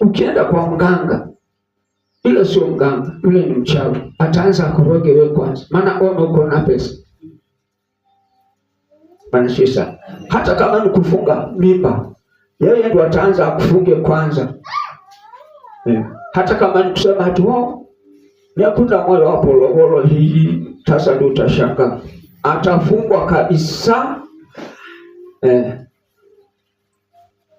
Ukienda kwa mganga, ile sio mganga, yule ni mchawi. Ataanza akoroge wewe kwanza, maana wewe uko na pesa. Bwana Yesu. Hata kama ni kufunga mimba, yeye ndo ataanza akufunge kwanza. Hata kama ni kusema ati wao hakuna moyo wa pololo hii, sasa ndio utashangaa. Atafungwa kabisa.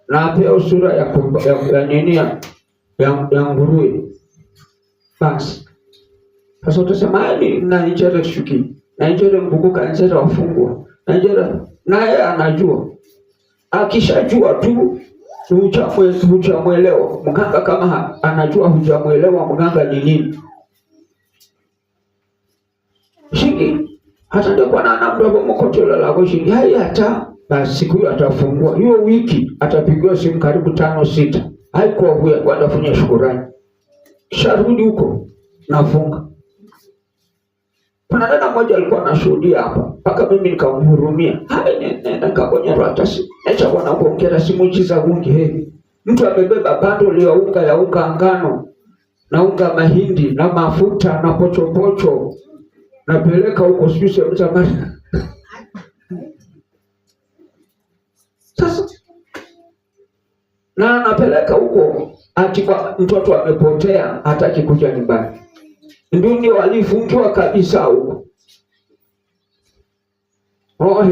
Na apewa sura ya nini ya nguruwe. Basi. Sasa utasema ni na njere shuki. Na njere mbukuka njere wafungwa. Na njere na yeye anajua. Akishajua tu hujamuelewa. Mganga kama anajua hujamuelewa mganga ni nini. Shingi hata ndio kwa nana mdogo mkotola la shingi hata basi siku hiyo atafungua. Hiyo wiki atapigiwa simu karibu 5-6. Haikuwa huyo kwenda kufanya shukrani. Sharudi huko nafunga. Kuna dada mmoja alikuwa anashuhudia hapa, mpaka mimi nikamhurumia. Nenda kakonya ratasi. Acha bwana kuongea simu chiza gungi Mtu amebeba bando ya unga ngano na unga mahindi na mafuta na pocho napeleka huko sisi mtamani. Sasa na napeleka huko ati kwa mtoto amepotea hataki kuja nyumbani. Ndio walifungiwa kabisa huko.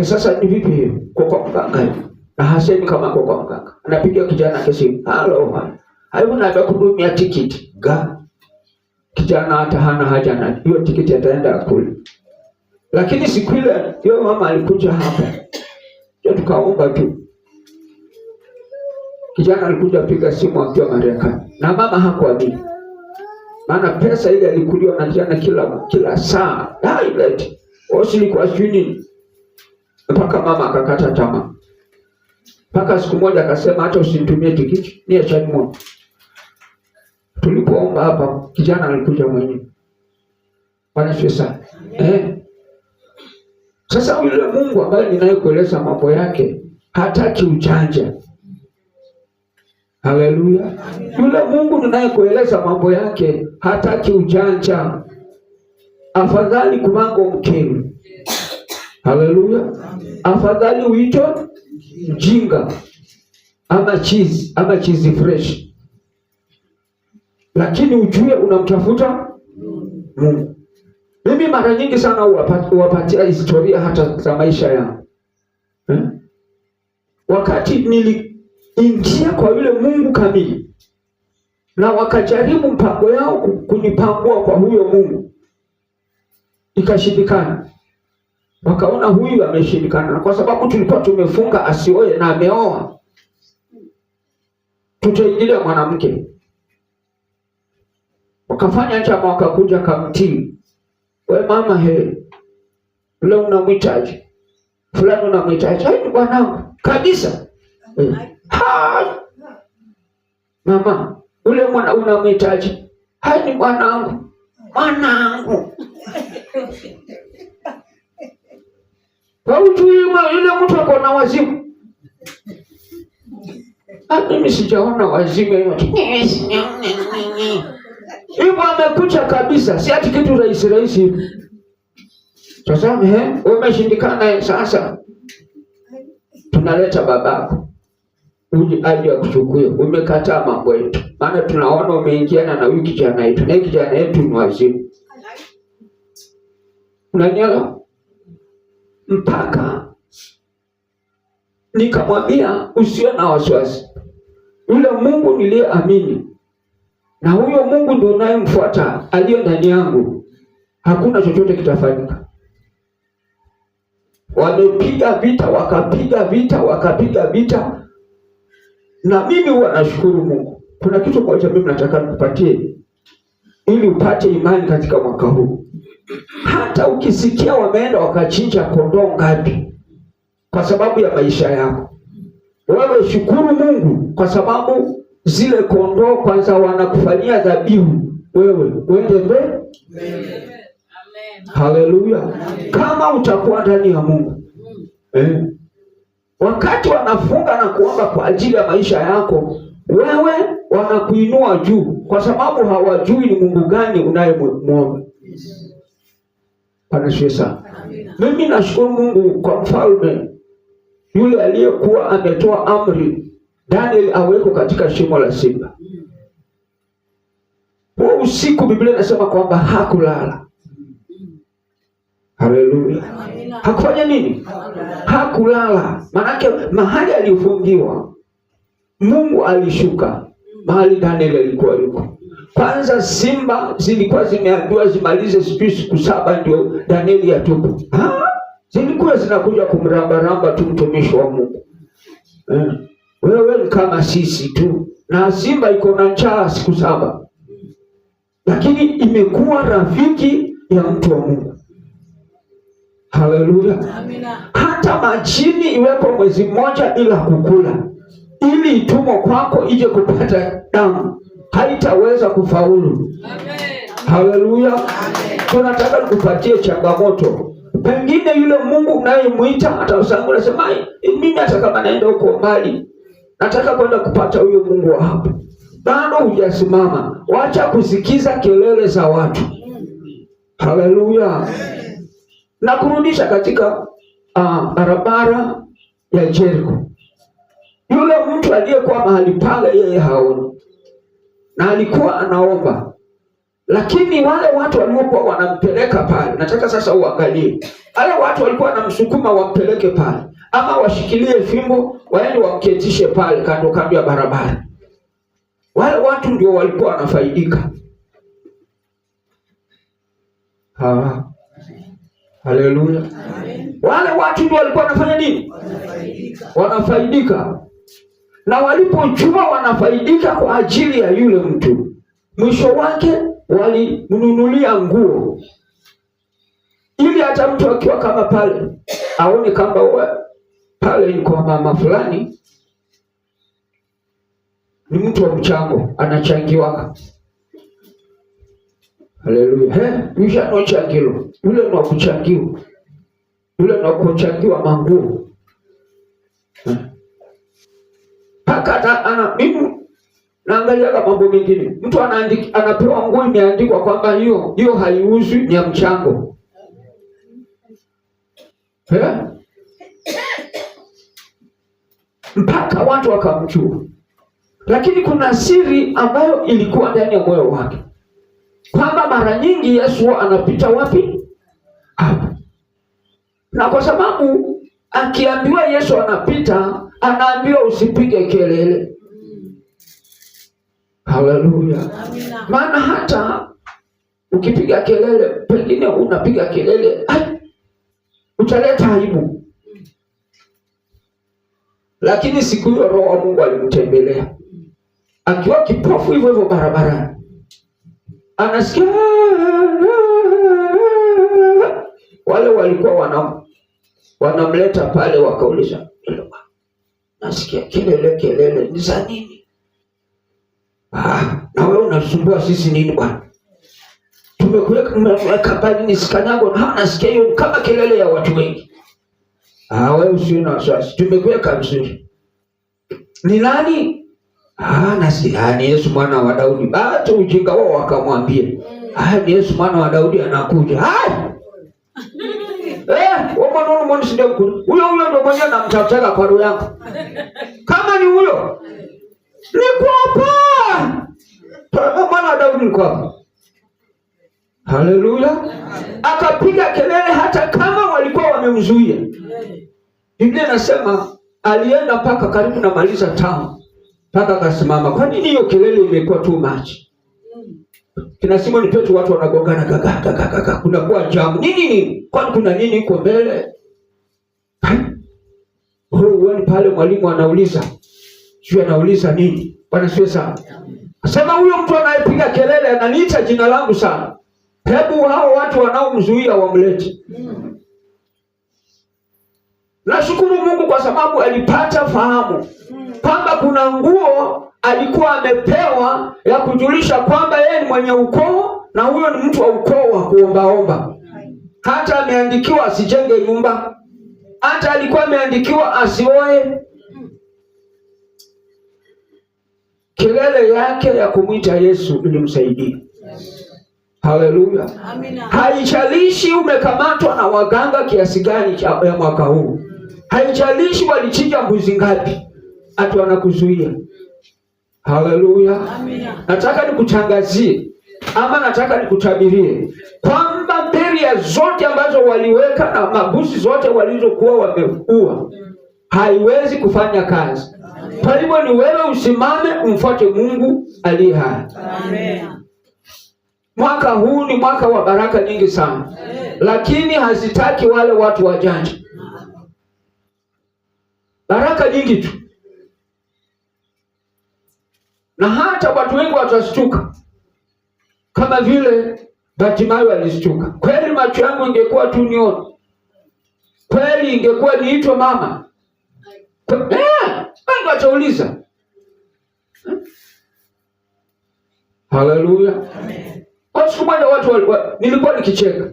Sasa ni vipi kwa mganga? Na hasemi kama kwa mganga. Anapiga kijana kesi. Halo. Hayo na kudumia tikiti. Kijana hata hana haja na hiyo tikiti, ataenda kule. Lakini siku ile yule mama alikuja hapa. Ndio tukaomba tu. Kijana alikuja piga simu akiwa Marekani. Na mama hakuamini. Maana pesa ile alikuliwa na kijana kila saa. Haileti. Osili kwa nini? Mpaka mama akakata tamaa. Mpaka siku moja akasema hata usinitumie tikiti, niache moto. Tulipoomba hapa kijana alikuja mwenyewe. Bwana Yesu. Sasa yule Mungu ambaye ninayekueleza mambo yake hataki ujanja. Haleluya. Yule Mungu ninayekueleza mambo yake hataki ujanja. Afadhali kumango mkeni. Haleluya. Afadhali uitwe mjinga ama cheese fresh. Lakini ujue unamtafuta Mungu. Mimi mara nyingi sana huwapatia historia hata za maisha yangu. Wakati niliingia kwa yule Mungu kamili na wakajaribu mpango yao kunipangua kwa huyo Mungu, ikashindikana. Wakaona huyu ameshindikana, kwa sababu tulikuwa tumefunga asioe na ameoa. Tutaingilia mwanamke. Wakafanya chama, wakakuja kamtii. We mama ule unamhitaji. Fulani unamhitaji. Hai bwanangu kabisa. Mama, ule mwana unamhitaji. Hai ni bwanangu. Mwanangu. Kwa ujui yule mtu ako na wazimu. Mimi sijaona wazimu yote. Hivyo amekucha kabisa, si ati kitu rahisi. Sasa umeshindikana sasa. Tunaleta babako. Uje aje akuchukue. Umekataa mambo yetu. Maana tunaona umeingiana na wiki kijana yetu. Na kijana yetu ni wazimu. Unanielewa? Mpaka nikamwambia usiwe na wasiwasi. Yule Mungu niliyeamini na huyo Mungu ndio unayemfuata aliye ndani yangu, hakuna chochote kitafanyika. Wamepiga vita, wakapiga vita. Na mimi huwa nashukuru Mungu. Kuna kitu moja mimi nataka nikupatie ili upate imani katika mwaka huu. Hata ukisikia wameenda wakachinja kondoo ngapi kwa sababu ya maisha yako, wewe shukuru Mungu, kwa sababu zile kondoo kwanza wanakufanyia dhabihu, wewe uende mbele. Amen. Haleluya. Kama utakuwa ndani ya Mungu. Wakati wanafunga na kuomba kwa ajili ya maisha yako, wewe wanakuinua juu, kwa sababu hawajui ni Mungu gani unayemwomba. Bwana sana. Mimi nashukuru Mungu kwa mfalme yule aliyekuwa ametoa amri Daniel aweko katika shimo la simba. Kwa usiku Biblia inasema kwamba hakulala. Haleluya. Hakufanya nini? Hakulala. Manake mahali alifungiwa Mungu alishuka mahali Daniel alikuwa yuko. Kwanza simba zilikuwa zimeambiwa zimalize siku 7 ndio Daniel atubu. Zilikuwa zinakuja kumramba tu mtumishi wa Mungu. Wewe ni kama sisi tu, na simba iko na njaa siku 7. Lakini imekuwa rafiki ya mtu wa Mungu. Haleluya. Amina. Hata majini iwepo mwezi mmoja bila kukula, ili itumwe kwako ije kupata damu, haitaweza kufaulu. Amen. Haleluya. Tunataka nikupatie changamoto. Pengine yule Mungu unayemuita atasangu nasema, mimi hata kama naenda huko mbali, nataka kwenda kupata huyo Mungu wa hapo. Bado hujasimama. Wacha kusikiza kelele za watu. Haleluya. Na kurudisha katika barabara ya Jericho. Yule mtu aliyekuwa mahali pale yeye haoni, na alikuwa anaomba. Lakini wale watu waliokuwa wanampeleka pale, nataka sasa uangalie. Wale watu walikuwa wanamsukuma wampeleke pale, ama washikilie fimbo waende wamketishe pale kando ya barabara. Wale watu ndio walikuwa wanafaidika. Haleluya. Wale watu ndio walikuwa wanafanya nini? Wanafaidika. Na walipojua wanafaidika kwa ajili ya yule mtu, mwisho wake walimnunulia nguo, ili hata mtu akiwa kama pale aone kama pale ni kwa mama fulani, ni mtu wa mchango, anachangiwa. Haleluya. Yusha no changilo. Yule ni wa kuchangiwa. Yule ni wa kuchangiwa manguo. Paka mimi naangalia kama mambo mengine. Mtu anapewa nguo imeandikwa kwamba hiyo haiuzwi, ni ya mchango. Mpaka watu wakamjua. Lakini kuna siri ambayo ilikuwa ndani ya moyo wake, kwamba mara nyingi Yesu anapita wapi? Hapo. Na kwa sababu akiambiwa Yesu anapita, anaambiwa usipige kelele. Haleluya. Maana hata ukipiga kelele, pengine unapiga kelele, utaleta aibu. Lakini siku hiyo Roho wa Mungu alimtembelea, akiwa kipofu hivyo barabarani. Anasikia wale walikuwa wanamleta pale, wakauliza, nasikia kelele ni za nini? Na wewe unasumbua sisi nini bwana? Tumekuweka pale nisikanyago, na nasikia hiyo kama kelele ya watu wengi. Wewe usio na wasiwasi, tumekuweka vizuri. Ni nani? Ni Yesu mwana wa Daudi. Baada ujinga wao wakamwambia, ni Yesu mwana wa Daudi anakuja. Wao mbona ndio mkuu. Huyo ndio mwenye anamtafuta kwa roho yako. Kama ni huyo, niko hapa. Mwana wa Daudi niko hapa. Haleluya. Akapiga kelele hata kama walikuwa wamemzuia. Biblia inasema alienda mpaka karibu na maliza town, mpaka akasimama. Kwa nini hiyo kelele imekuwa too much? Kina Simoni Petro watu wanagongana gaga. Kuna kwa jamu. Nini? Kwani kuna nini huko mbele? Wewe pale mwalimu anauliza. Sio anauliza nini? Bwana sio sana. Sema huyo mtu anayepiga kelele ananiita jina langu sana. Hebu hao watu wanaomzuia wamlete. Nashukuru Mungu kwa sababu alipata fahamu kwamba kuna nguo alikuwa amepewa ya kujulisha kwamba yeye ni mwenye ukoo, na huyo ni mtu wa ukoo wa kuombaomba. Hata ameandikiwa asijenge nyumba, hata alikuwa ameandikiwa asioe. kelele yake ya kumwita Yesu ilimsaidia. Haleluya. Amina. Haijalishi umekamatwa na waganga kiasi gani ya mwaka huu. Haijalishi walichinja mbuzi ngapi, ati wanakuzuia. Haleluya. Amina. Nataka nikutangazie ama nataka nikutabirie kwamba beria zote ambazo waliweka na mabuzi zote walizokuwa wameua haiwezi kufanya kazi. Kwa hivyo ni wewe usimame umfuate Mungu aliye hai. Amen. Mwaka huu ni mwaka wa baraka nyingi sana. Lakini hazitaki wale watu wajanja. Baraka nyingi tu. Na hata watu wengi watashtuka. Kama vile Bartimayo alishtuka. Kweli macho yangu ingekuwa tu nione. Kweli ingekuwa niitwe mama. Mungu atauliza. Haleluya. Amen. Siku moja watu nilikuwa nikicheka.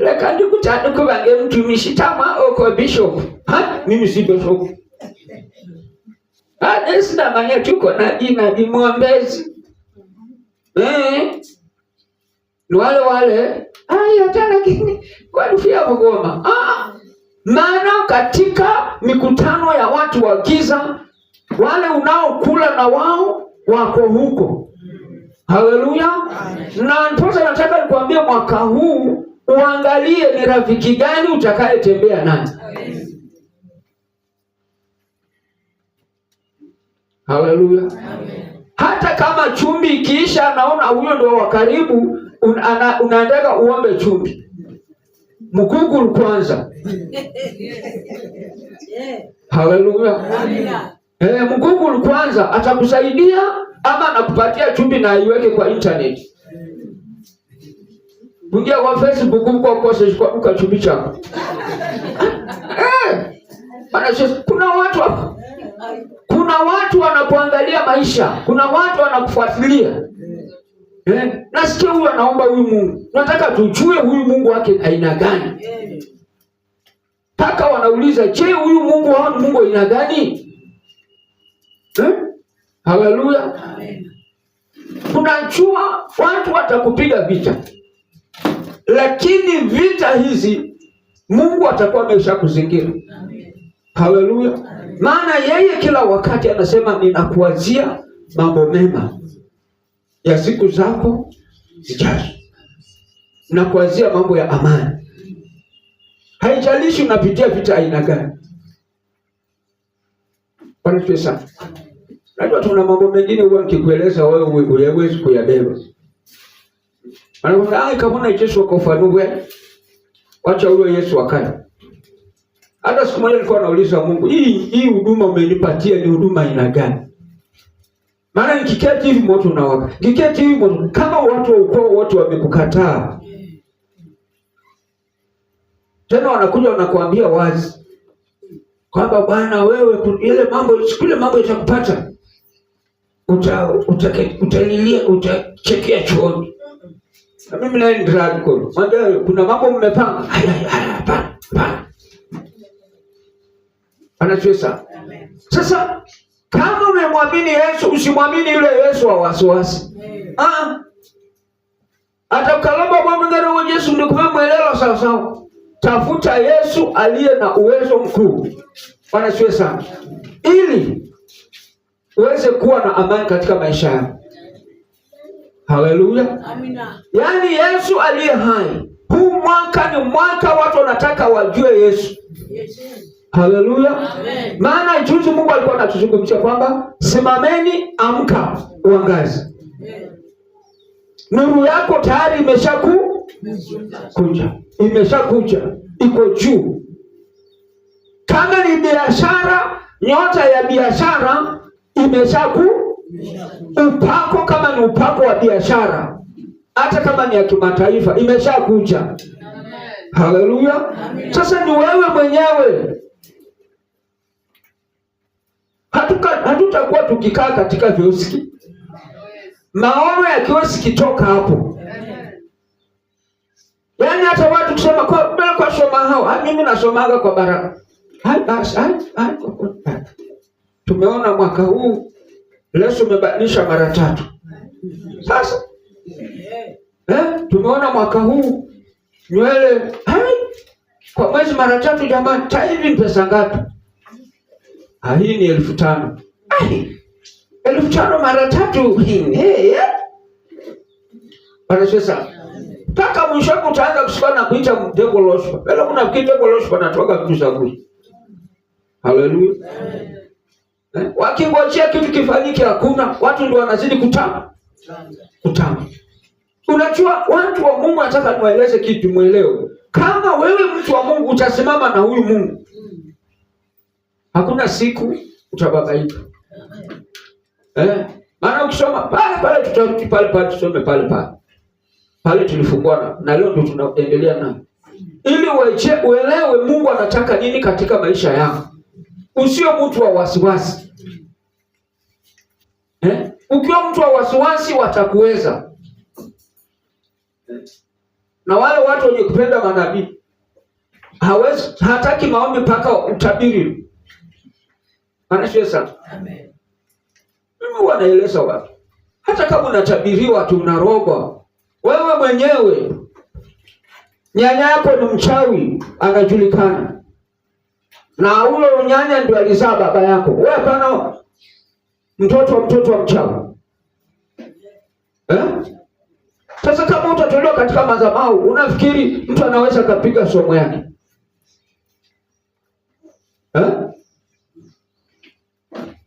Lekandi kutatu kubange mtumishi tama oko bishop. Mimi si bishop. Sina manya tuko na jina ni mwombezi. Ni wale. Hata lakini kwa rufia Bugoma. Maana katika mikutano ya watu wa giza wale unaokula na wao wako huko. Haleluya. Na ndipo nataka nikwambie mwaka huu uangalie ni rafiki gani utakayetembea naye. Haleluya. Hata kama chumbi ikiisha naona huyo ndio wa karibu, unaendelea uombe chumbi. Mguguru kwanza. Haleluya. Mguguru kwanza atakusaidia ama anakupatia chumbi na iweke kwa internet. Bungia kwa Facebook huko kose kwa chumbi chako. Kuna watu wanakuangalia maisha. Kuna watu wanakufuatilia. Nasikia huyu anaomba huyu Mungu. Nataka tujue huyu Mungu wake aina gani. Paka wanauliza, je, huyu Mungu wao ni Mungu aina gani? Haleluya. Unajua watu watakupiga vita. Lakini vita hizi Mungu atakuwa ameshakuzingira. Haleluya. Maana yeye kila wakati anasema ninakuwazia mambo mema ya siku zako zijazo. Ninakuwazia mambo ya amani. Haijalishi unapitia vita aina gani. Bwana pesa. Najua tuna mambo mengine huwa nikikueleza wewe huwezi kuyabeba. Anakuambia kama Yesu akafanua, acha huyo Yesu akae. Hata siku moja nilikuwa nauliza Mungu, hii huduma umenipatia ni huduma aina gani? Maana nikiketi hivi moto unawaka. Nikiketi hivi moto kama watu wa ukoo wote wamekukataa. Tena wanakuja wanakuambia wazi kwamba bwana wewe ile mambo itakupata. Utalilia utachekea chooni. Na mimi na ni drag call. Mwambie kuna mambo mmepanga. Hapana. Anachwesa. Sasa kama umemwamini Yesu, usimwamini yule Yesu wa wasiwasi. Hata ukalomba Mungu ndani wa Yesu ndio kumwelewa sawa sawa. Tafuta Yesu aliye na uwezo mkuu. Anachwesa. Ili uweze kuwa na amani katika maisha yako. Haleluya. Amina. Yaani Yesu aliye hai. Huu mwaka ni mwaka watu wanataka wajue Yesu. Haleluya. Maana juzi Mungu alikuwa anatuzungumzia kwamba simameni, amka, uangaze. Nuru yako tayari imeshakuja. Iko juu. Kama ni biashara, nyota ya biashara upako kama ni upako wa biashara. Hata kama ni ya kimataifa imeshakuja. Haleluya. Sasa ni wewe mwenyewe. Hatutakuwa tukikaa katika vioski. Maono ya kioski toka hapo. Yaani hata watu kusema kwa soma hao. Mimi nasomaga kwa baraka. Tumeona mwaka huu leso umebadilisha mara 3. Sasa tumeona mwaka huu nywele kwa mwezi mara 3 jamani. Hivi ni pesa ngapi? Hii ni 1500. 1500 mara 3. Bwana sasa mpaka mwisho utaanza kushika na kuita devil worship. Bila kuna kitu devil worship anatoka vitu za bure. Haleluya. Wakingojea kitu kifanyike hakuna, watu ndio wanazidi kutama. Unajua watu wa Mungu, nataka niwaeleze kitu muelewe. Kama wewe mtu wa Mungu utasimama na huyu Mungu, hakuna siku utababaika. Maana ukisoma pale tutarudi pale tusome pale tulifungua na leo ndio tunaendelea na ili uelewe Mungu anataka nini katika maisha yako. Usio mtu wa wasiwasi. Ukiwa mtu wa wasiwasi watakuweza. Na wale watu wenye kupenda manabii hataki maombi mpaka utabiri. Anashesa. Amen. Mimi wanaeleza watu. Hata kama unatabiriwa tu unarogwa, wewe mwenyewe nyanya yako ni mchawi, anajulikana. Na huyo nyanya ndio alizaa baba yako. Wewe hapana mtoto wa mchawi. Sasa kama utatolewa katika madhabahu, unafikiri mtu anaweza kupiga somo yake?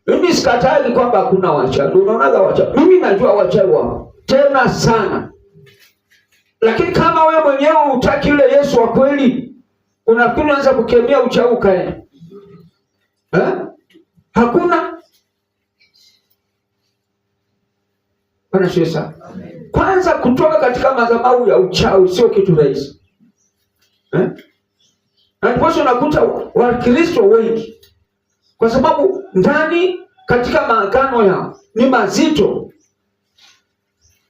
Mimi sikatai kwamba hakuna wachawi. Unaonaga wachawi. Mimi najua wachawi wao tena sana. Lakini kama wewe mwenyewe hutaki yule Yesu wa kweli, unafikiri unaanza kukemea uchawi kae? Hakuna. Bwana Yesu. Kwanza kutoka katika madhabahu ya uchawi sio kitu rahisi. Na ndipo unakuta Wakristo wengi kwa sababu ndani katika maagano yao ni mazito.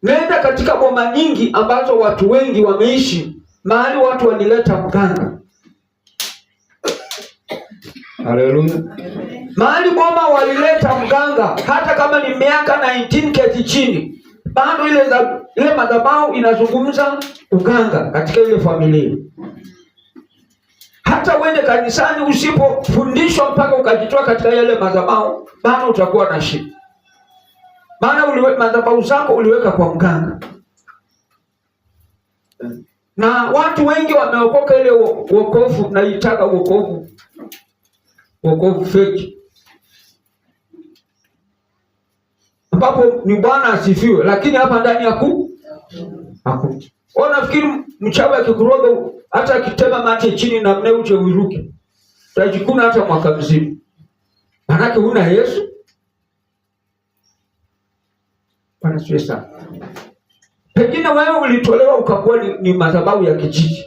Nenda katika boma nyingi ambazo watu wengi wameishi, mahali watu walileta mganga. Haleluya. Mahali boma walileta mganga, hata kama ni miaka 19 keti chini, bado ile madhabahu inazungumza uganga katika ile familia. Hata uende kanisani usipofundishwa mpaka ukajitoa katika yale madhabahu, bado utakuwa na shida. Maana madhabahu zako uliweka kwa mganga. Na watu wengi wameokoka ile wokovu, naitaka wokovu fake. Ambapo ni Bwana asifiwe, lakini hapa ndani haku. Unafikiri mchawi akikuroga hata akitema mate chini na mne uje uiruke, utajikuna hata mwaka mzima. Maana huna Yesu. Bwana Yesu. Pengine wewe ulitolewa ukakuwa ni madhabahu ya kijiji.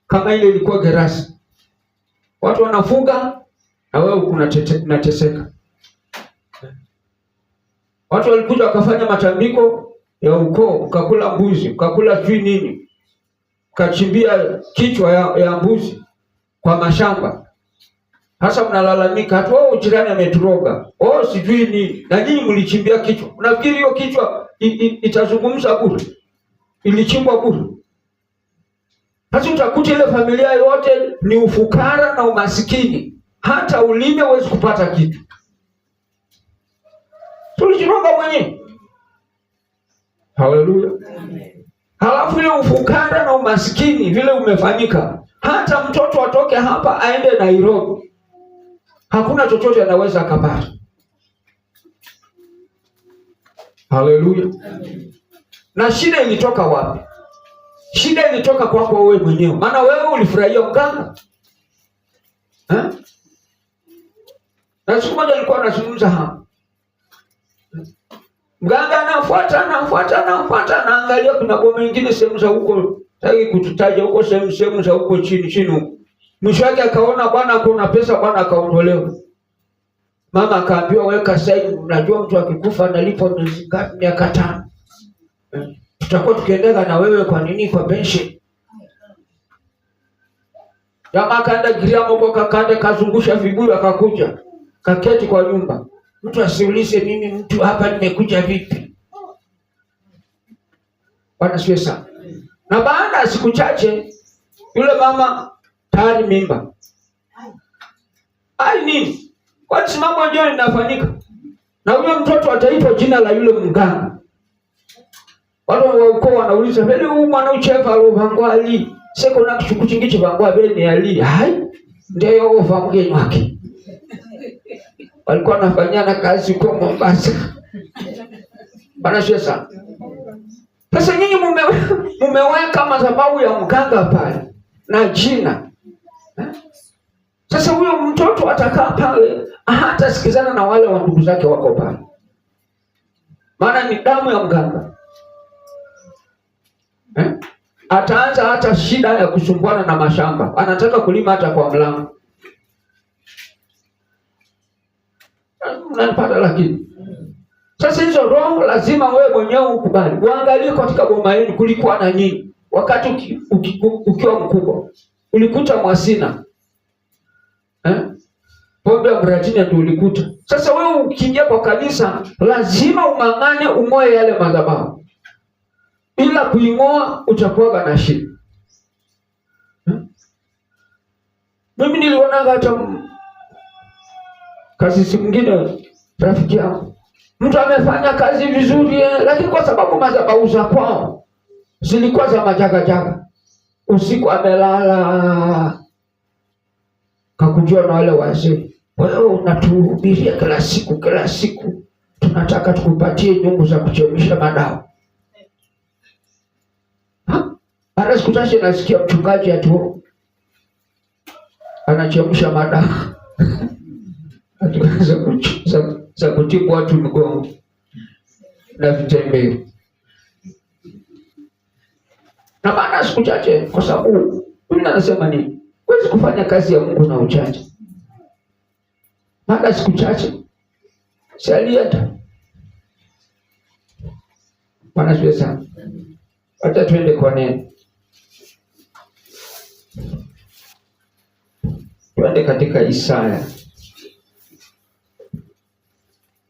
Kama ile ilikuwa gerasi. Watu wanafunga na wewe unateseka. Watu walikuja wakafanya matambiko ya ukoo, ukakula mbuzi, ukakula sijui nini. Ukachimbia kichwa ya mbuzi kwa mashamba. Hasa mnalalamika, hata jirani ameturoga. Sijui nini. Na nyinyi mlichimbia kichwa. Unafikiri hiyo kichwa itazungumza bure? Ilichimbwa bure. Hata utakuta ile familia yote ni ufukara na umasikini. Hata ulime huwezi kupata kitu. Tulijiroga mwenyewe. Haleluya. Halafu ile ufukara na umasikini vile umefanyika, hata mtoto atoke hapa aende Nairobi, hakuna chochote anaweza akapata. Haleluya. Na shida ilitoka wapi? Shida ilitoka kwako wewe mwenyewe. Maana wewe ulifurahia mganga. Na siku moja nilikuwa nazungumza hapa. Mganga anafuata naangalia kuna boma nyingine sehemu za huko, sitaki kututaja huko sehemu za huko chini huko. Mwisho wake akaona bwana kuna pesa, bwana akaondolewa. Mama akaambiwa weka saini, unajua mtu akikufa analipo miaka 5. Tutakuwa tukiendelea na wewe kwa nini kwa pension. Jamaa kaenda Giriama huko, kazungusha vibuyu akakuja. kaketi kwa nyumba, mtu asiulize mimi mtu hapa nimekuja vipi. Bwana siwe sana. Na baada ya siku chache yule mama tayari mimba. Ai nini? Kwa sababu ndio linafanyika. Na huyo mtoto ataitwa jina la yule mganga. Watu wa ukoo wanauliza, "Bele huyu mwana uchefa aluvangwa ali, seko na kuchukuchingichi vangwa bele ali." Hai, ndio ufamuge wake. Walikuwa wanafanyana kazi kwa Mombasa. Bwana Shesa. Sasa nyinyi mumeweka madhabahu ya mganga pale na jina. Sasa huyo mtoto atakaa pale, hata sikizana na wale wa ndugu zake wako pale. Maana ni damu ya mganga. Ataanza hata shida ya kusumbuana na mashamba. Anataka kulima hata kwa mlango. Unanipata lakini. Sasa hizo roho lazima wewe mwenyewe ukubali. Uangalie katika boma yenu kulikuwa na nini. Wakati ukiwa mkubwa. Ulikuta mwasina. Pombe ya mrajini ndio ulikuta. Sasa wewe ukiingia kwa kanisa lazima umangane umoe yale madhabahu. Bila kuingoa utakuwa na shida. Mimi niliona hata kazi mwingine rafiki yangu. Mtu amefanya kazi vizuri lakini kwa sababu madhabahu za kwao zilikuwa za majaga. Usiku amelala. Kakujua na wale wazee. Wewe unatuhubiria kila siku. Tunataka tukupatie nyungu za kuchemsha madawa. Baada siku chache nasikia mchungaji atu anachemsha madawa. Za kutibu watu mgongo na vitembeo. Na baada siku chache kwa sababu mimi nasema nini? Huwezi kufanya kazi ya Mungu na uchache. Baada siku chache alienda. Bwana asifiwe sana. Hata tuende kwa neno. Tuende katika Isaya.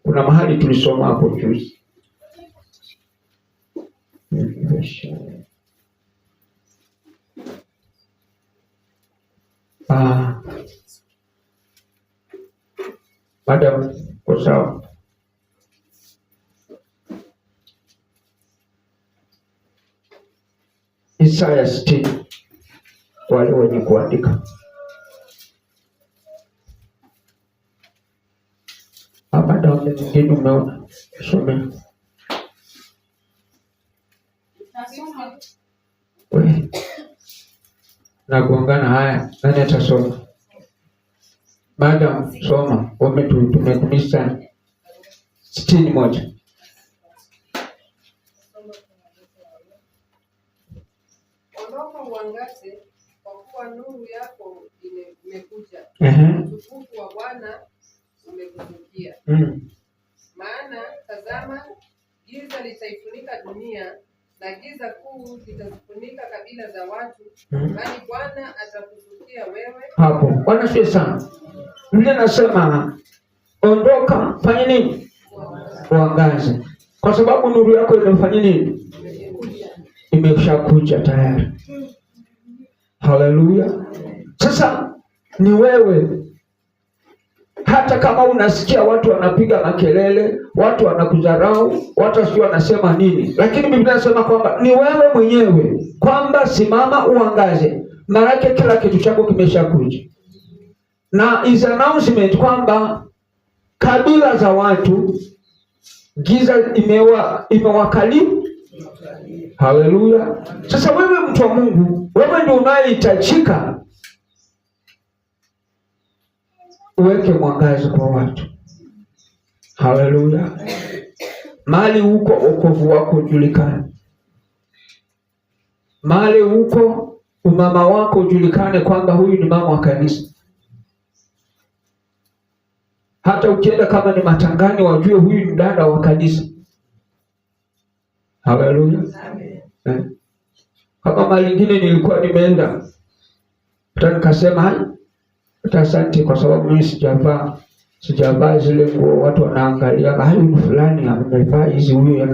Kuna mahali tulisoma hapo juzi. Madam, kwa sawa. Isaya 60. Wale wenye kuandika. Madam, mwingine umeona. Some. Wewe. Na kuongana haya, nani atasoma? Madam, soma. Tumekumisa 61. Ondoka uangaze, kwa kuwa nuru yako imekuja. Utukufu wa Bwana umekufikia. Maana tazama, giza litaifunika dunia na giza kuu litazifunika kabila za watu, bali Bwana atakufikia wewe. Hapo. Bwana asifiwe sana. Biblia nasema ondoka, fanya nini? Uangaze. Kwa sababu nuru yako imefanya nini? Imeshakuja tayari. Haleluya. Sasa ni wewe. Hata kama unasikia watu wanapiga makelele, watu wanakudharau, watu sio wanasema nini, lakini Biblia inasema kwamba ni wewe mwenyewe kwamba simama uangaze. Maana kila kitu chako kimeshakuja. Na is announcement kwamba kabila za watu giza imewakali. Haleluya. Sasa wewe mtu wa Mungu, wewe ndio unayehitajika uweke mwangaza kwa watu. Haleluya. Mahali huko wokovu wako ujulikane. Mahali huko umama wako ujulikane kwamba huyu ni mama wa kanisa. Hata ukienda kama ni matangani wajue huyu ni dada wa kanisa. Haleluya. Amen. Kama mali nyingine nilikuwa nimeenda. Hata nikasema asante kwa sababu mimi sijavaa sijavaa zile nguo, watu wanaangalia hali fulani amevaa hizi, huyu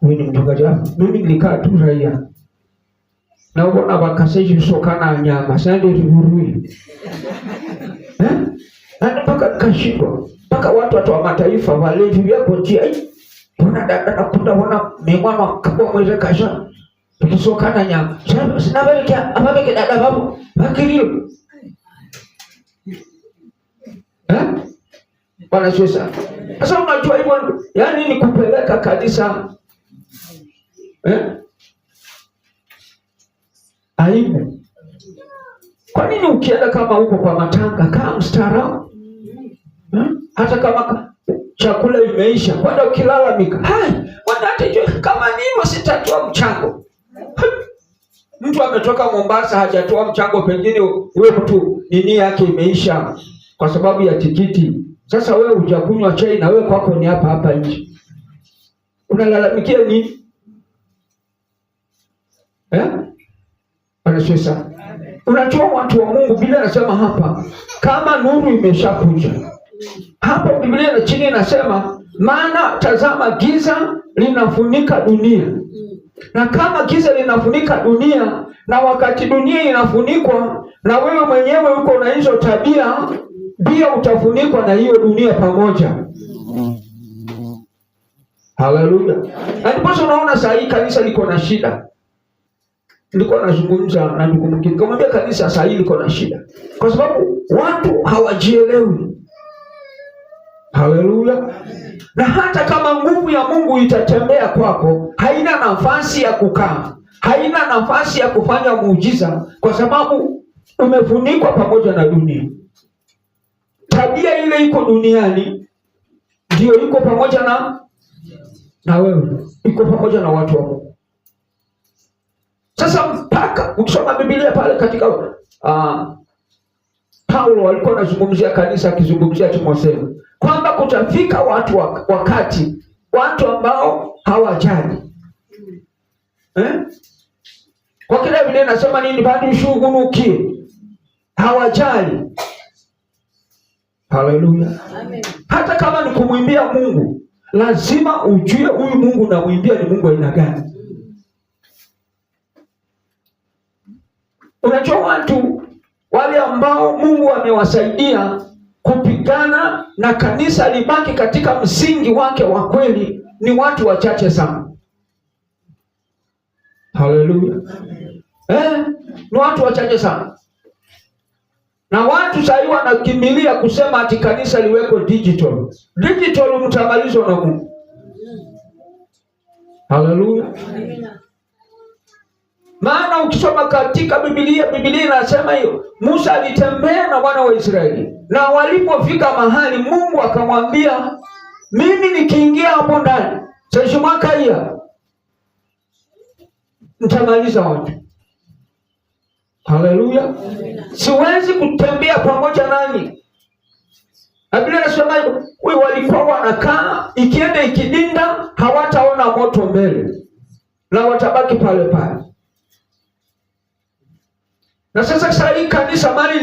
ni mchungaji. Mimi nilikaa tu raia na ubona bakaseji sokana nyama sande riburi na mpaka kashiko mpaka watu wa mataifa walevi vyako tia kuna dada kunda wana memwana kwa mweze kasha tukisokana nyama sina balikia amabeke dada babu bakilio Bwana Yesu. Sasa unajua hivyo, yani ni kupeleka kanisa aibu. Kwa nini ukienda kama uko kwa matanga kama mstaarabu? Hata kama chakula imeisha, kwenda ukilalamika, hai bwana atajua kama nimo sitatoa mchango. Mtu ametoka Mombasa hajatoa mchango, pengine wewe mtu nini yake imeisha kwa sababu ya tikiti. Sasa wewe hujakunywa chai na wewe kwako ni hapa nje. Unalalamikia nini? Anasema unajua watu wa Mungu, Biblia inasema hapa kama nuru imeshakuja. Hapo Biblia na chini inasema maana tazama giza linafunika dunia. Na kama giza linafunika dunia, na wakati dunia inafunikwa na wewe mwenyewe uko na hizo tabia, pia utafunikwa na hiyo dunia pamoja. Haleluya. Na ndipo unaona saa hii kanisa liko na shida. Nilikuwa nazungumza na ndugu mwingine, nikamwambia kanisa saa hii liko na shida kwa sababu watu hawajielewi. Haleluya. Na hata kama nguvu ya Mungu itatembea kwako, haina nafasi ya kukaa, haina nafasi ya kufanya muujiza kwa sababu umefunikwa pamoja na dunia. Tabia ile iko duniani ndio iko pamoja na wewe, iko pamoja na watu wa Mungu. Sasa mpaka ukisoma Biblia pale katika Paulo alikuwa anazungumzia kanisa, akizungumzia Timotheo kwamba kutafika wakati watu ambao hawajali. Kwa kile Biblia inasema nini? Bado ushugunukie. Hawajali. Haleluya. Amen. Hata kama ni kumwimbia Mungu, lazima ujue huyu Mungu na muimbia ni Mungu aina gani. Unajua watu wale ambao Mungu amewasaidia kupigana na kanisa libaki katika msingi wake wa kweli ni watu wachache sana. Haleluya. Ni watu wachache sana. Na watu sasa wanakimbilia kusema ati kanisa liweko digital. Digital mtamalizwa na Mungu. Haleluya. Maana ukisoma katika Biblia inasema hiyo Musa alitembea na wana wa Israeli, na walipofika mahali Mungu akamwambia, mimi nikiingia hapo ndani sasa mwaka hia nitamaliza watu. Haleluya. Siwezi kutembea pamoja nani. Biblia inasema wewe walikuwa wanakaa, ikienda ikidinda hawataona moto mbele na watabaki pale pale. Na sasa hii kanisa mali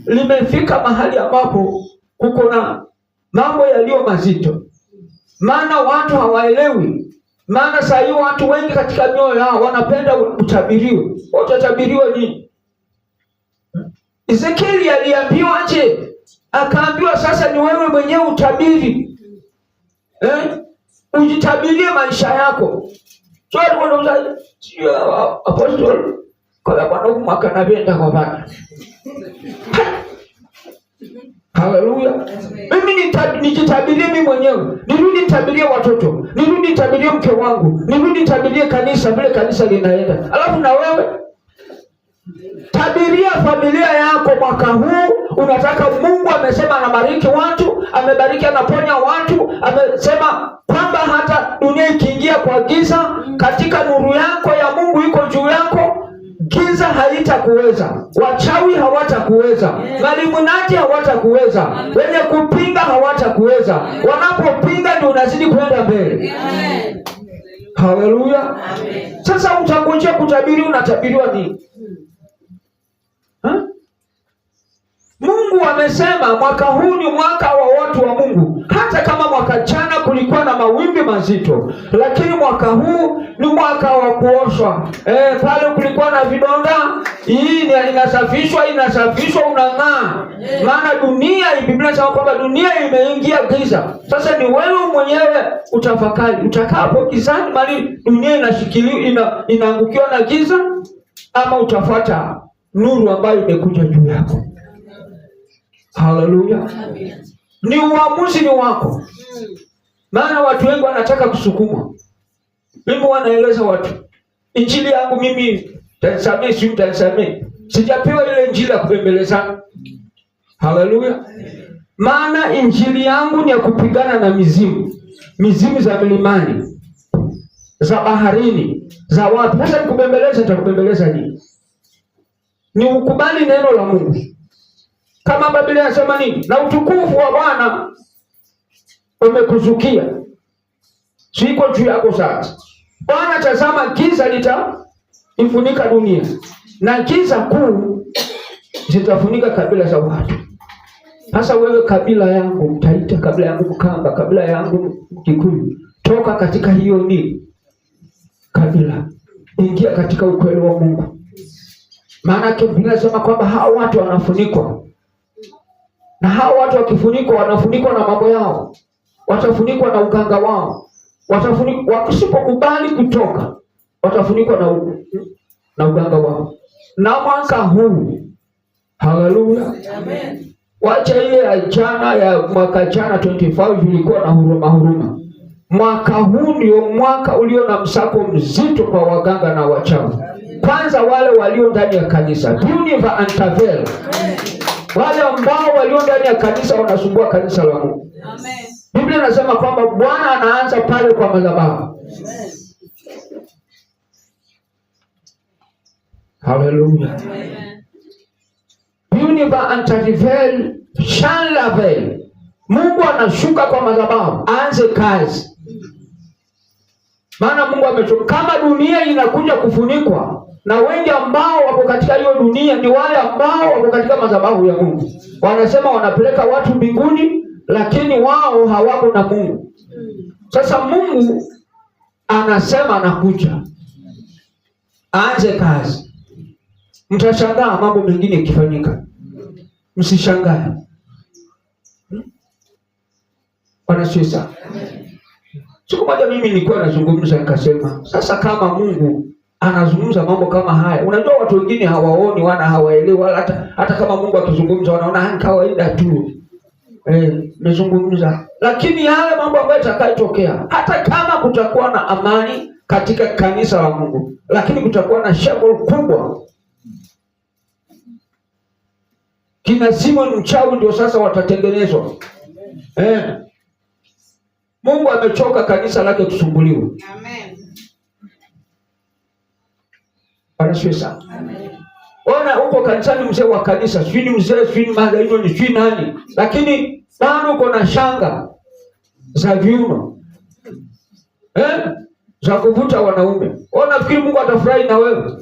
limefika mahali ambapo kuko na mambo yaliyo mazito. Maana watu hawaelewi. Maana sasa hii watu wengi katika mioyo yao wanapenda utabiriwe. Utatabiriwa nini? Ezekieli aliambiwa aje? Akaambiwa sasa ni wewe mwenyewe utabiri. Ujitabirie maisha yako. So alikuwa apostol kwa Bwana mwaka na benda kwa Bwana. Haleluya. Mimi nijitabirie mimi mwenyewe. Nirudi nitabirie watoto. Nirudi nitabirie mke wangu. Nirudi nitabirie kanisa vile kanisa linaenda. Alafu na wewe tabiria familia yako mwaka huu. Unataka Mungu amesema anabariki watu, amebariki anaponya watu, amesema kwamba hata dunia ikiingia kwa giza, katika nuru yako ya Mungu iko juu yako. Giza haitakuweza, wachawi hawatakuweza, malimunati hawatakuweza, wenye kupinga hawatakuweza. Wanapopinga ndio unazidi kwenda mbele. Haleluya. Sasa utangojea kutabiri, unatabiriwa nini? Mungu amesema mwaka huu ni mwaka wa watu wa Mungu. Hata kama mwaka jana kulikuwa na mawimbi mazito, lakini mwaka huu ni mwaka wa kuoshwa. Pale kulikuwa na vidonda, hii inasafishwa unang'aa. Maana dunia, Biblia inasema kwamba dunia imeingia giza. Sasa ni wewe mwenyewe utafakari, utakapo gizani mali dunia inashikiliwa inaangukiwa na giza, ama utafuata nuru ambayo imekuja juu yako. Haleluya. Ni uamuzi ni wako. Maana watu wengi wanataka kusukumwa. Mimi wanaeleza watu, injili yangu mimi tanisamee. Sijapewa ile injili ya kubembelezana. Haleluya. Maana injili yangu ni ya kupigana na mizimu za milimani, za baharini, za wapi. Sasa nikubembeleza, nitakubembeleza nini? Ni ukubali neno la Mungu. Kama Biblia inasema nini? Na utukufu wa Bwana umekuzukia. Siko juu yako sasa. Bwana, tazama giza litaifunika dunia, na giza kuu zitafunika kabila za watu. Sasa wewe, kabila yangu Mtaita, kabila yangu Mkamba, kabila yangu Mkikuyu, toka katika hiyo ni kabila, ingia katika ukweli wa Mungu. Maana Biblia inasema kwamba hao watu wanafunikwa. Na hao watu wakifunikwa, wanafunikwa na mambo yao, watafunikwa na uganga wao, watafunikwa. Wasipokubali kutoka, watafunikwa na uganga wao. Na mwaka huu, haleluya, amen. Wacha ile ya mwaka jana 25 ilikuwa na huruma. Mwaka huu ndio mwaka ulio na msako mzito kwa waganga na wachawi. Kwanza wale walio ndani ya kanisa, Univa Antavel. Wale ambao walio ndani ya kanisa wanasumbua kanisa la Mungu. Amen. Biblia inasema kwamba Bwana anaanza pale kwa madhabahu. Amen. Hallelujah. Amen. Univa Antavel Shanlavel. Mungu anashuka kwa madhabahu, aanze kazi. Maana Mungu amechoka. Kama dunia inakuja kufunikwa, na wengi ambao wako katika hiyo dunia ni wale ambao wako katika madhabahu ya Mungu. Wanasema wanapeleka watu mbinguni, lakini wao hawako na Mungu. Sasa Mungu anasema anakuja, aanze kazi. Mtashangaa mambo mengine yakifanyika. Msishangae. Wanasiasa. Siku moja mimi nilikuwa nazungumza nikasema, sasa kama Mungu anazungumza mambo kama haya, unajua watu wengine hawaoni, hawaelewi, hata kama Mungu akizungumza wanaona ni kawaida tu. Nimezungumza, lakini yale mambo ambayo yatakayotokea, hata kama kutakuwa na amani katika kanisa la Mungu, lakini kutakuwa na shangwe kubwa. Kina Simon mchawi ndio sasa watatengenezwa. Mungu amechoka kanisa lake kusumbuliwa. Amen. Anasema. Amen. Ona huko kanisani mzee wa kanisa, sijui mzee, sijui madhaino, ni sijui nani, lakini bado uko na shanga za viuno. Za kuvuta wanaume. Ona, fikiri Mungu atafurahi na wewe?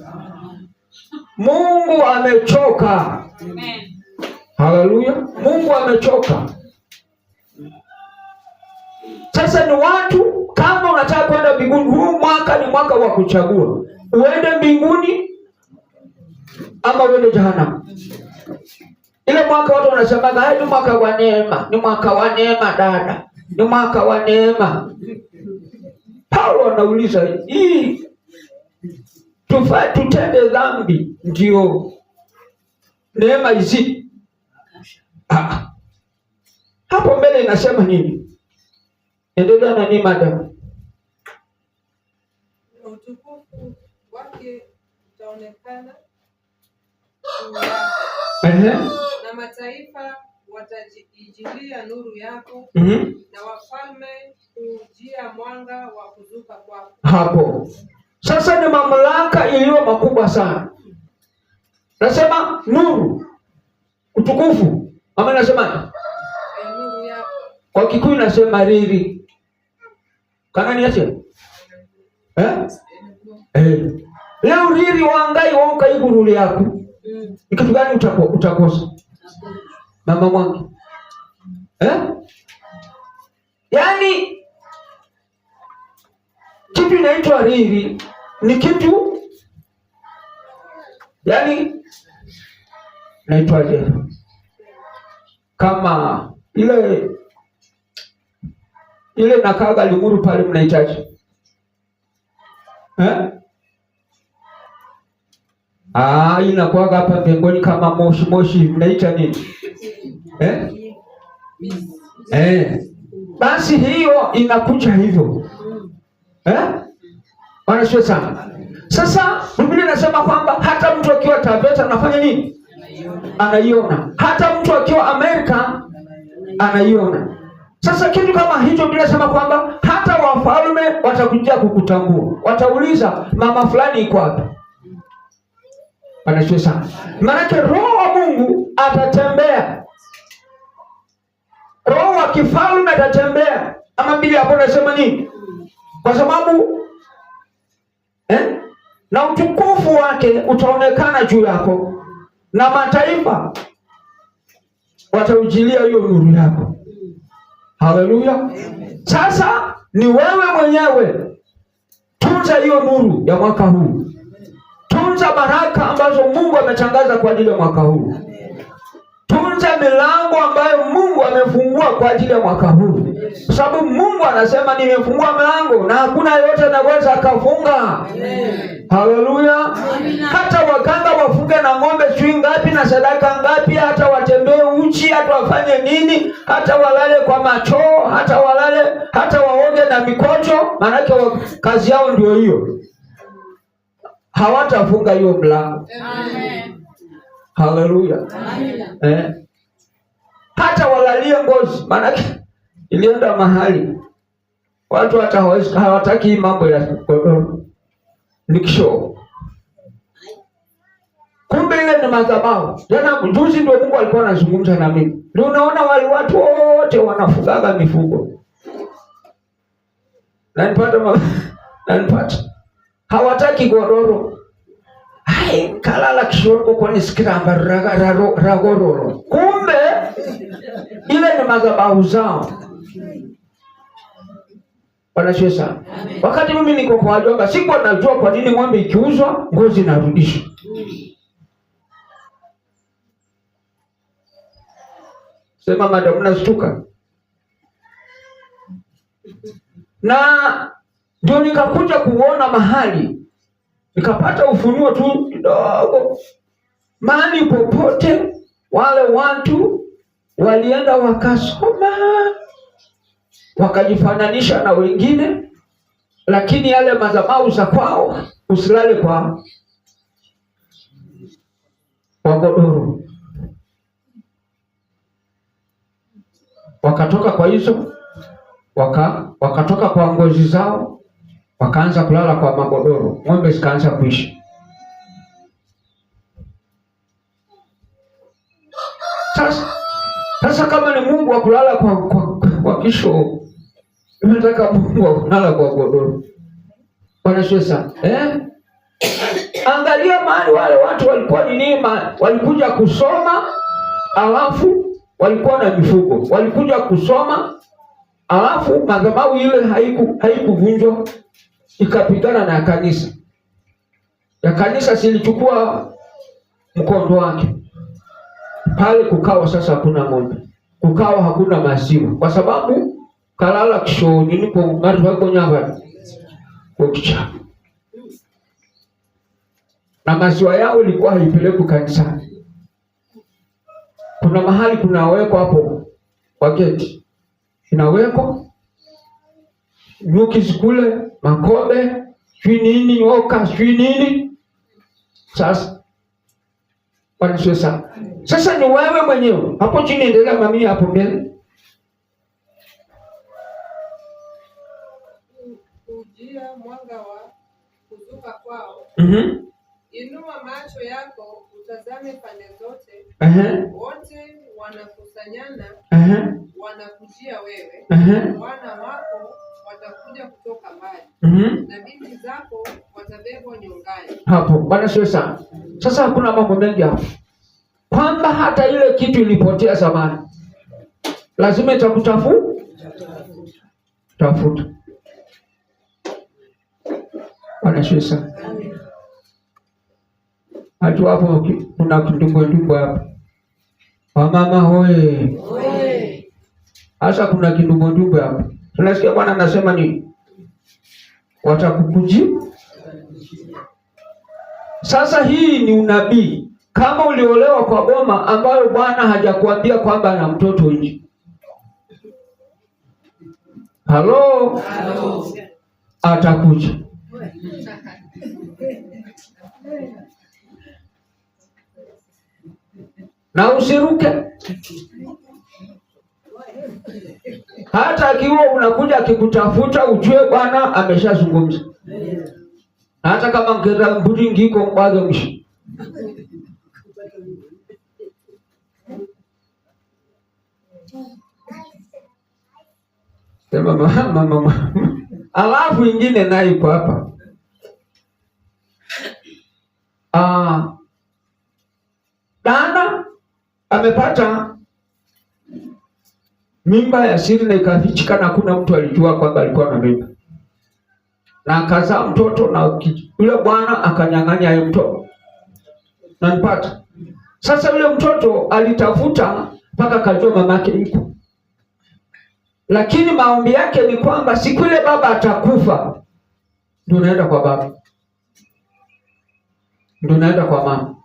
Mungu amechoka. Amen. Haleluya. Mungu amechoka. Sasa ni watu, kama unataka kwenda mbinguni, huu mwaka ni mwaka wa kuchagua. Uende mbinguni ama uende jehanamu. Ile mwaka watu wanasema, ni mwaka wa neema, ni mwaka wa neema dada, ni mwaka wa neema. Paulo anauliza, hii tutende dhambi ndio neema hizi? Hapo mbele inasema nini? Endelea na nini madam? Utukufu wake utaonekana na mataifa watajijilia nuru yako, na wafalme kujia mwanga wa kuzuka kwako. Hapo sasa ni mamlaka iliyo makubwa sana. Nasema nuru, utukufu. Ama nasema nuru yako. Kwa Kikuyu nasema riri. Kana niache? Leo riri wangai wauka iguruli yako. Ni kitu gani utakosa? Mama Mwangi. Yaani kitu inaitwa riri ni kitu yaani naitwaje, kama ile nakaga Limuru pale mnaitaje? Inakuwaga hapa pembeni kama moshi mnaita nini? Basi hiyo inakuja hivyo. Wanashwe sana. Sasa Biblia inasema kwamba hata mtu akiwa Taveta anafanya nini? Anaiona. Hata mtu akiwa Amerika anaiona. Sasa kitu kama hicho Biblia inasema kwamba hata wafalme watakuja kukutambua. Watauliza mama fulani iko wapi? Wanashwe sana. Maana Roho wa Mungu atatembea. Roho wa kifalme atatembea. Ama Biblia hapo inasema nini? Kwa sababu na utukufu wake utaonekana juu yako, na mataifa wataujilia hiyo nuru yako. Haleluya. Sasa ni wewe mwenyewe, tunza hiyo nuru ya mwaka huu. Tunza baraka ambazo Mungu ametangaza kwa ajili ya mwaka huu. Tunza milango ambayo Mungu amefungua kwa ajili ya mwaka huu. Kwa sababu Mungu anasema nimefungua milango na hakuna yeyote anaweza akafunga. Haleluya. Hata waganga wafunge na ng'ombe sijui ngapi na sadaka ngapi, hata watembee uchi, hata wafanye nini, hata walale kwa machoo, hata waoge na mikojo, maanake kazi yao ndio hiyo. Hawatafunga hiyo mlango. Haleluya. Hata walalie ngozi, maanake ilienda mahali watu hata hawataki mambo ya nikisho. Kumbe ile ni madhabahu. Jana juzi ndio Mungu alikuwa anazungumza na mimi. Ndio unaona wale watu wote wanafugaga mifugo. Nanipata. Hawataki gororo. Kalala kishoroko kwa nisikiramba ragororo. Kumbe ile ni madhabahu zao. Wanacheza. Wakati mimi niko kwa wajomba, sikuwa najua kwa nini ng'ombe ikiuzwa ngozi inarudishwa. Sema madam nastuka. Na ndio nikakuja kuona mahali, nikapata ufunuo tu kidogo. Mahali popote wale watu walienda wakasoma, wakajifananisha na wengine, lakini yale madhabahu za kwao usilale kwa godoro. Wakatoka kwa hizo, wakatoka kwa ngozi zao, wakaanza kulala kwa magodoro. Ng'ombe zikaanza kuishi. Sasa kama ni Mungu wa kulala kwa kisho, nataka Mungu wa kulala kwa godoro. Wanashesa. Angalia mahali wale watu walikuwa walikuja kusoma, alafu walikuwa na mifugo. Walikuja kusoma, alafu madhabahu ile haikuvunjwa, ikapigana na kanisa. Ya kanisa silichukua mkondo wake. Pale kukawa sasa hakuna ng'ombe. Kukawa hakuna maziwa. Kwa sababu kalala kishoni nipo ngari wako nyamba kwa kichafu. Na maziwa yao ilikuwa haipelekwi kanisani. Kuna mahali kunawekwa hapo kwa geti. Inawekwa nyuki zikule, makobe, sijui nini, nyoka, sijui nini. Sasa ni wewe mwenyewe. Hapo chini endelea mami hapo mbele. Ujia mwanga wa kuzuka kwao. Inua macho yako utazame pande zote. Wote wanakusanyana, wanakujia wewe. Wana wako watakuja kutoka mbali. Na binti zako watabebwa nyongani. Hapo bwana sio sana. Sasa hakuna mambo mengi hapo. kwamba hata ile kitu ilipotea zamani, lazima tafuta. Anashisa. Hatu hapo kuna kindumbwe hapo. Wamama hoye. Hasa kuna kindumbwe hapo. Tunasikia Bwana anasema nini? Watakukuji. Sasa hii ni unabii. Kama uliolewa kwa boma ambayo Bwana hajakuambia kwamba ana mtoto nje. Halo? Atakuja. Na usiruke. Hata akiwa unakuja akikutafuta, ujue Bwana ameshazungumza. Hata kama ngera mbudi ngiko mbage mshi. Sema mama. Alafu ingine nayo iko hapa. Dana amepata mimba ya siri na ikafichika na kuna mtu alijua kwamba alikuwa na mimba. Na akazaa mtoto na yule bwana akanyang'anya yule mtoto. Na nipata. Sasa yule mtoto alitafuta mpaka kajua mamake yuko. Lakini maombi yake ni kwamba siku ile baba atakufa, ndio naenda kwa baba. Ndio naenda kwa mama.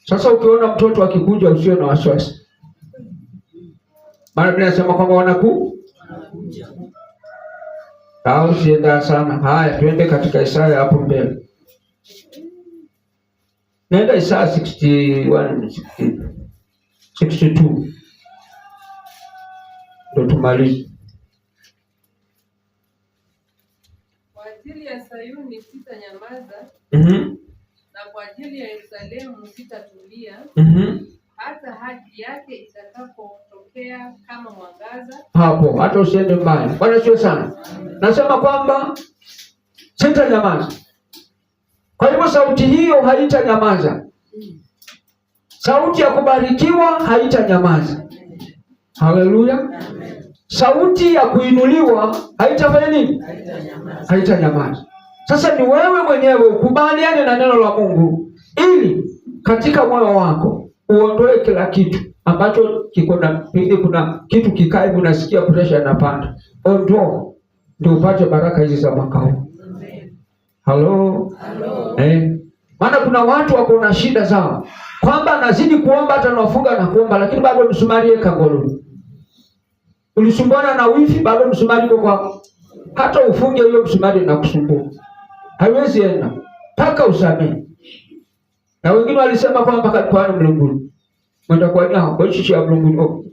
Sasa ukiona mtoto akikuja usio na wasiwasi. Maana tunasema kwamba wanakuja. Au sienda sana. Haya, tuende katika Isaya hapo mbele. Nenda Isaya 62. Ndio tumalize. Kwa ajili ya Sayuni sitanyamaza. Na kwa ajili ya Yerusalemu sitatulia. Hata haki yake itakapotokea kama mwangaza. Hapo hata usiende mbali. Bwana sio sana. Nasema kwamba sitanyamaza. Kwa hivyo sauti hiyo haitanyamaza. Sauti ya kubarikiwa haitanyamaza. Haleluya. Sauti ya kuinuliwa haitafanya nini? Haitanyamaza. Sasa ni wewe mwenyewe ukubaliane na neno la Mungu ili katika moyo wako uondoe kila kitu ambacho kiko na pili, kuna kitu kikae, unasikia pressure inapanda. Ondoa ndio upate baraka hizi za mwaka huu. Halo. Maana kuna watu wako na shida zao kwamba anazidi kuomba, hata anafunga na kuomba, lakini bado msumari yeka ngoloni. Ulisumbana na wifi, bado msumari kwa hata ufunge hiyo msumari na kusumbua. Haiwezi enda mpaka usamehe. Na wengine walisema kwamba kwa mbinguni. Mwenda kwa nini kwa chichi ya mbinguni?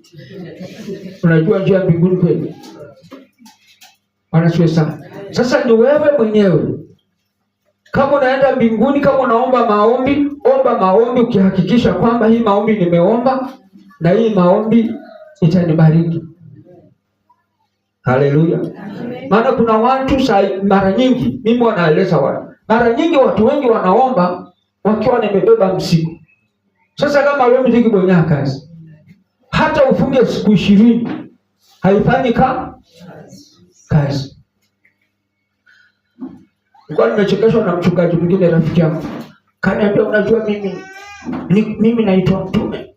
Unajua njia ya mbinguni kweli? Wanasiwe sana. Sasa ni wewe mwenyewe. Kama unaenda mbinguni, kama unaomba maombi, omba maombi ukihakikisha kwamba hii maombi nimeomba na hii maombi itanibariki. Haleluya. Maana kuna watu mara nyingi, mimi wanaeleza watu. Mara nyingi watu wengi wanaomba wakiwa nimebeba mzigo. Sasa kama wewe mzigo bonya kazi, hata ufunge siku 20 haifanyi kazi. Kwa nimechekeshwa na mchungaji mwingine rafiki yangu. Kaniambia unajua mimi naitwa mtume.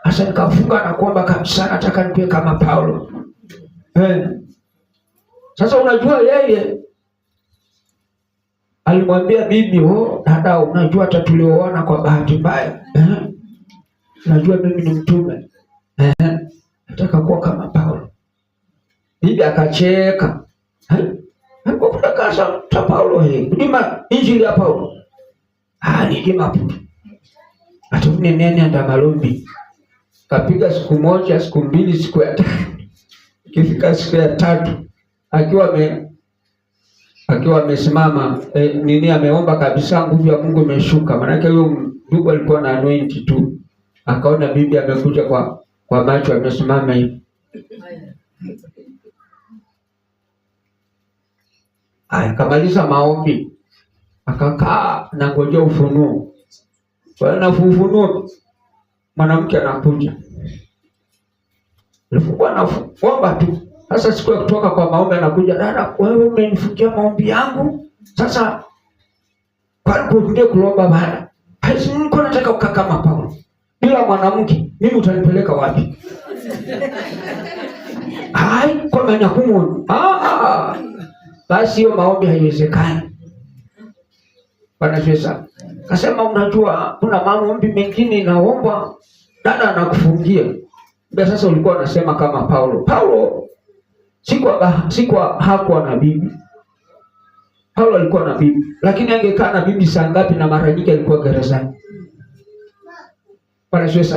Sasa nikafunga na kuomba kabisa nataka nipe kama Paulo. Sasa unajua yeye alimwambia bibi, dada unajua hata tulioona kwa bahati mbaya. Unajua mimi ni mtume. Nataka kuwa kama Paulo. Bibi akacheka. Hapo kuna kasa ta Paulo Kudima injili ya Paulo. Ni dima pu. Atufune nene anda malombi. Kapiga siku moja, siku mbili, siku ya 3. Kifika siku ya 3 akiwa amesimama ameomba kabisa, nguvu ya Mungu imeshuka. Maana huyo ndugu alikuwa na anointing tu. Akaona bibi amekuja kwa macho amesimama hivi. Akamaliza maombi. Akakaa na ngojea ufunuo. Bwana ufunuo. mwanamke anakuja. Nilikuwa naomba tu. Sasa siku ya kutoka kwa maombi anakuja, dada, wewe umenifungia maombi yangu. Sasa kwa nini kuomba bana? Haisi niko nataka kukaa kama Paulo. Bila mwanamke, mimi utanipeleka wapi? Hai, kwa maana humo. Basi hiyo maombi haiwezekani. Bwana Yesu. Kasema unajua kuna maombi mengine naomba dada anakufungia. Ndio sasa ulikuwa unasema kama Paulo. Paulo hakuwa na bibi. Paulo alikuwa na bibi, lakini angekaa na bibi saa ngapi na mara nyingi alikuwa gerezani. Bwana Yesu.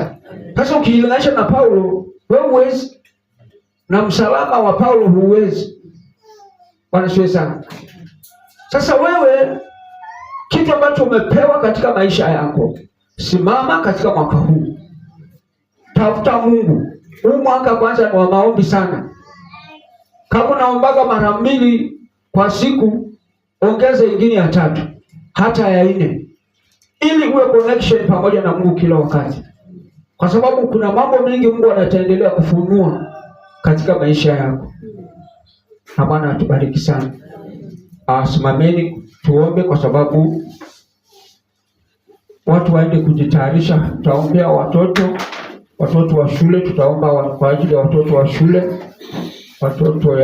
Sasa ukilinganisha na Paulo, wewe huwezi, na msalaba wa Paulo huwezi. Bwana Yesu. Sasa wewe kitu ambacho umepewa katika maisha yako, simama katika mwaka huu. Tafuta Mungu. Huu mwaka kwanza ni wa maombi sana. Kama unaombaga mara 2 kwa siku, ongeza ingine ya 3 hata ya 4, ili uwe connection pamoja na Mungu kila wakati, kwa sababu kuna mambo mengi Mungu anataendelea kufunua katika maisha yako. Na Bwana atubariki sana. Simameni tuombe, kwa sababu watu waende kujitayarisha. Tutaombea watoto wa shule, tutaomba kwa ajili ya watoto wa shule, watoto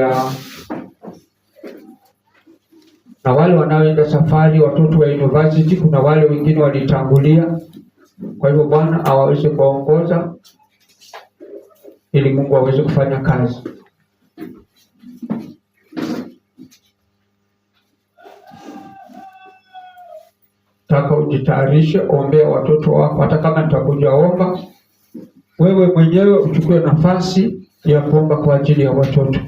na wale wanaoenda safari, watoto wa university. Kuna wale wengine walitangulia, kwa hivyo Bwana awaweze kuongoza ili Mungu aweze kufanya kazi. Taka ujitayarishe, ombea watoto wako. Hata kama nitakuja omba, wewe mwenyewe uchukue nafasi ya kuomba kwa ajili ya watoto.